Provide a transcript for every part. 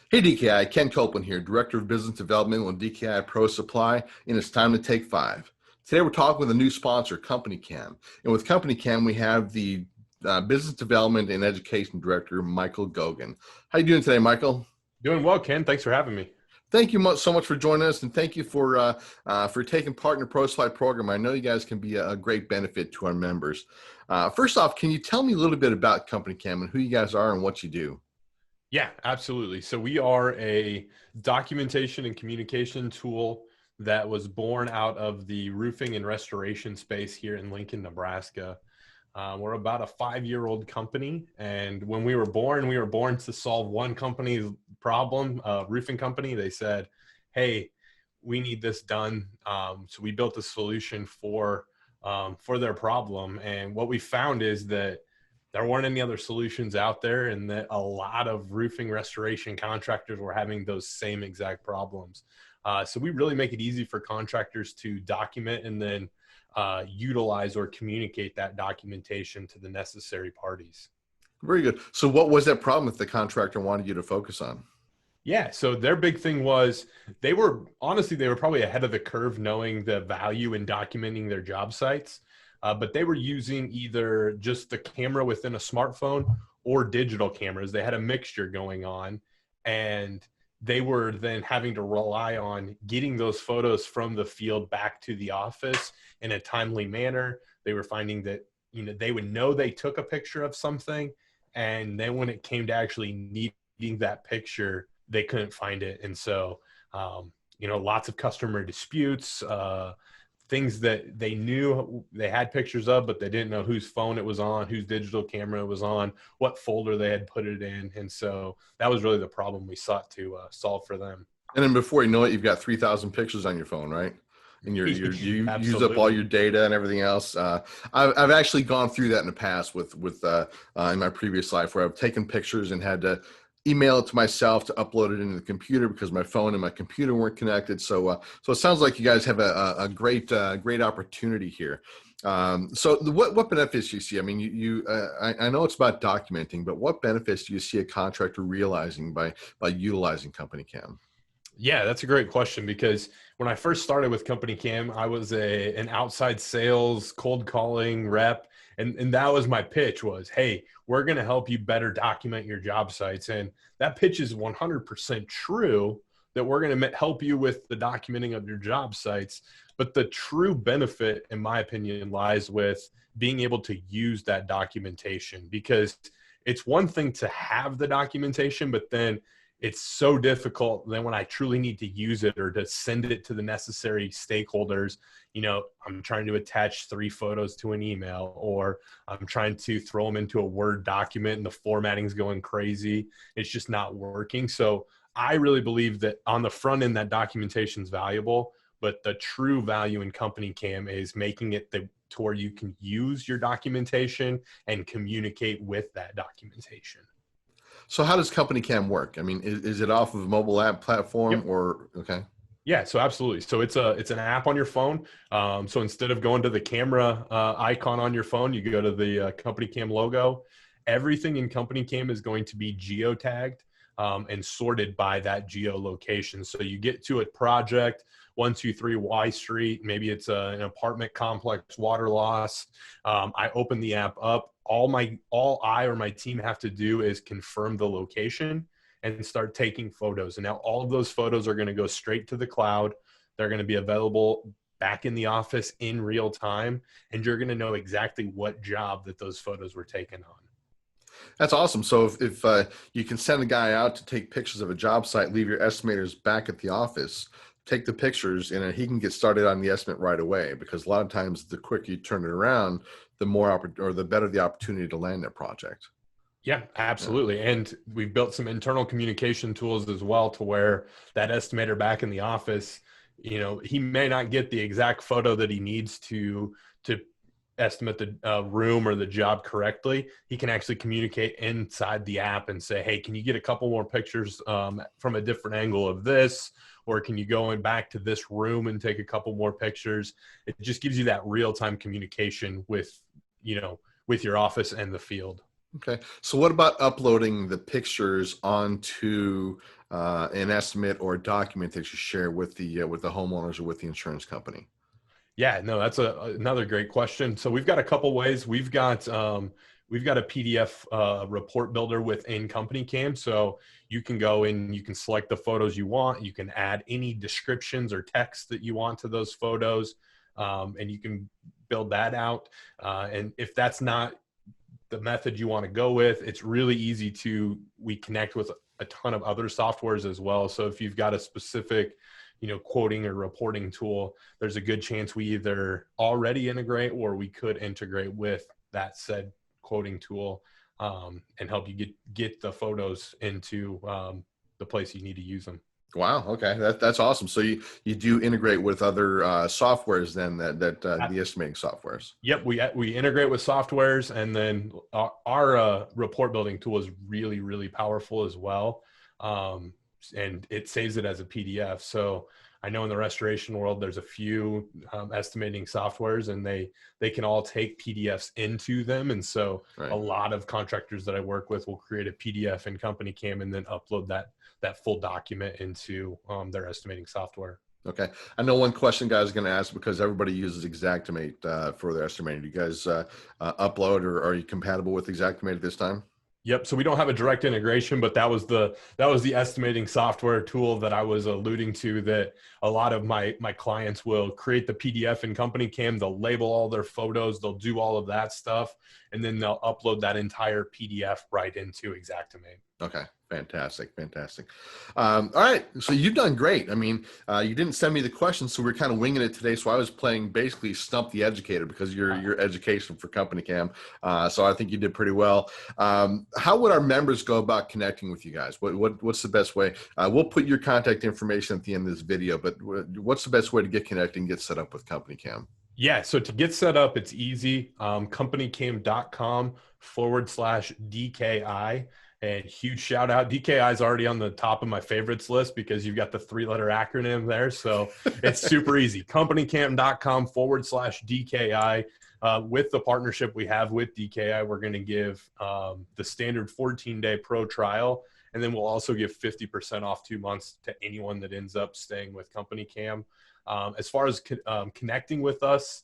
Hey DKI, Ken Copeland here, Director of Business Development with DKI Pro Supply, and it's time to take five. Today we're talking with a new sponsor, CompanyCam. And with CompanyCam, we have the Business Development and Education Director, Michael Gogan. How you doing today, Michael? Doing well, Ken. Thanks for having me. Thank you so much for joining us, and thank you for taking part in the Pro Supply program. I know you guys can be a great benefit to our members. First off, can you tell me a little bit about CompanyCam and who you guys are and what you do? Yeah, absolutely. So we are a documentation and communication tool that was born out of the roofing and restoration space here in Lincoln, Nebraska. We're about a 5-year-old company. And when we were born to solve one company's problem, a roofing company. They said, hey, we need this done. So we built a solution for their problem. And what we found is that there weren't any other solutions out there, and that a lot of roofing restoration contractors were having those same exact problems. So we really make it easy for contractors to document and then utilize or communicate that documentation to the necessary parties. Very good. So what was that problem that the contractor wanted you to focus on? Yeah, so their big thing was they were probably ahead of the curve knowing the value in documenting their job sites. But they were using either just the camera within a smartphone or digital cameras. They had a mixture going on, and they were then having to rely on getting those photos from the field back to the office in a timely manner. They were finding that, they would know they took a picture of something, and then when it came to actually needing that picture, they couldn't find it. And so, lots of customer disputes, things that they knew they had pictures of, but they didn't know whose phone it was on, whose digital camera it was on, what folder they had put it in. And so that was really the problem we sought to solve for them. And then before you know it, you've got 3,000 pictures on your phone, right? And you use up all Absolutely. your data and everything else. I've actually gone through that in the past with in my previous life, where I've taken pictures and had to email it to myself to upload it into the computer because my phone and my computer weren't connected. So it sounds like you guys have a great opportunity here. What benefits do you see? I mean, I know it's about documenting, but what benefits do you see a contractor realizing by utilizing CompanyCam? Yeah, that's a great question, because when I first started with CompanyCam, I was an outside sales cold calling rep. And that was my pitch was, hey, we're going to help you better document your job sites. And that pitch is 100% true, that we're going to help you with the documenting of your job sites. But the true benefit, in my opinion, lies with being able to use that documentation, because it's one thing to have the documentation, but then it's so difficult then when I truly need to use it or to send it to the necessary stakeholders. I'm trying to attach 3 photos to an email, or I'm trying to throw them into a Word document and the formatting's going crazy. It's just not working. So I really believe that on the front end, that documentation is valuable, but the true value in CompanyCam is making it to where you can use your documentation and communicate with that documentation. So how does CompanyCam work? I mean, is it off of a mobile app platform Yep. or okay? Yeah, so absolutely. So it's an app on your phone. So instead of going to the camera icon on your phone, you go to the CompanyCam logo. Everything in CompanyCam is going to be geotagged and sorted by that geolocation. So you get to a project, 123 Y Street, maybe it's an apartment complex, water loss. I open the app up. All I or my team have to do is confirm the location and start taking photos. And now all of those photos are going to go straight to the cloud. They're going to be available back in the office in real time. And you're going to know exactly what job that those photos were taken on. That's awesome. So if you can send a guy out to take pictures of a job site, leave your estimators back at the office, take the pictures, and he can get started on the estimate right away. Because a lot of times, the quicker you turn it around, the better the opportunity to land that project. Yeah, Yeah. absolutely. And we've built some internal communication tools as well, to where that estimator back in the office, he may not get the exact photo that he needs to estimate the room or the job correctly. He can actually communicate inside the app and say, hey, can you get a couple more pictures from a different angle of this? Or can you go in back to this room and take a couple more pictures? It just gives you that real-time communication with your office and the field. Okay. So what about uploading the pictures onto an estimate or a document that you share with the homeowners or with the insurance company? Yeah, no, that's another great question. So we've got a couple ways. We've got a PDF report builder within CompanyCam. So you can go in, you can select the photos you want. You can add any descriptions or text that you want to those photos, and you can build that out. And if that's not the method you want to go with, it's really easy we connect with a ton of other softwares as well. So if you've got a specific, quoting or reporting tool, there's a good chance we either already integrate or we could integrate with that said quoting tool, and help you get the photos into the place you need to use them. Wow. Okay. That's awesome. So you do integrate with other softwares then that the estimating softwares. Yep, we integrate with softwares, and then our report building tool is really, really powerful as well, and it saves it as a PDF. So I know in the restoration world, there's a few estimating softwares, and they can all take PDFs into them. And so Right. a lot of contractors that I work with will create a PDF in CompanyCam and then upload that full document into their estimating software. Okay. I know one question guys is going to ask, because everybody uses Xactimate for their estimating. Do you guys upload, or are you compatible with Xactimate at this time? Yep. So we don't have a direct integration, but that was the estimating software tool that I was alluding to, that a lot of my clients will create the PDF in CompanyCam. They'll label all their photos. They'll do all of that stuff, and then they'll upload that entire PDF right into Xactimate. Okay. Fantastic. Fantastic. All right. So you've done great. I mean, you didn't send me the questions, so we're kind of winging it today. So I was playing basically Stump the Educator, because your education for CompanyCam. So I think you did pretty well. How would our members go about connecting with you guys? What's the best way? We'll put your contact information at the end of this video, but what's the best way to get connected and get set up with CompanyCam? Yeah. So to get set up, it's easy. CompanyCam.com/DKI. And huge shout out. DKI is already on the top of my favorites list because you've got the 3-letter acronym there. So it's super easy. CompanyCam.com/DKI. With the partnership we have with DKI, we're going to give the standard 14-day pro trial. And then we'll also give 50% off 2 months to anyone that ends up staying with CompanyCam. As far as connecting with us,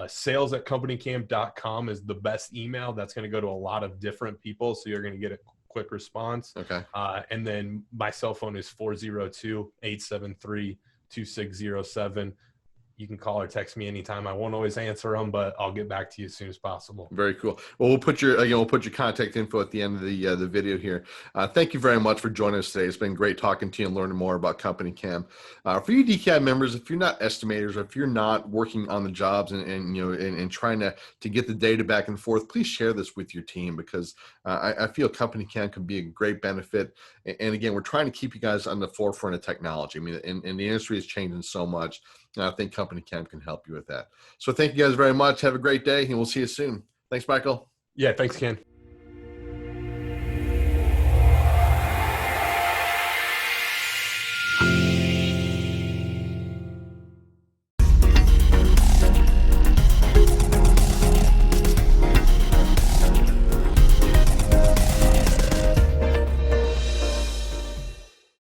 sales@companycam.com is the best email. That's going to go to a lot of different people, so you're going to get a quick response. Okay. And then my cell phone is 402-873-2607. You can call or text me anytime. I won't always answer them, but I'll get back to you as soon as possible. Very cool. Well, we'll put your contact info at the end of the video here. Thank you very much for joining us today. It's been great talking to you and learning more about CompanyCam. For you DKI members, if you're not estimators, or if you're not working on the jobs and trying to get the data back and forth, please share this with your team, because I feel CompanyCam can be a great benefit. And again, we're trying to keep you guys on the forefront of technology. I mean, and the industry is changing so much. And I think CompanyCam can help you with that. So thank you guys very much. Have a great day, and we'll see you soon. Thanks, Michael. Yeah, thanks, Ken.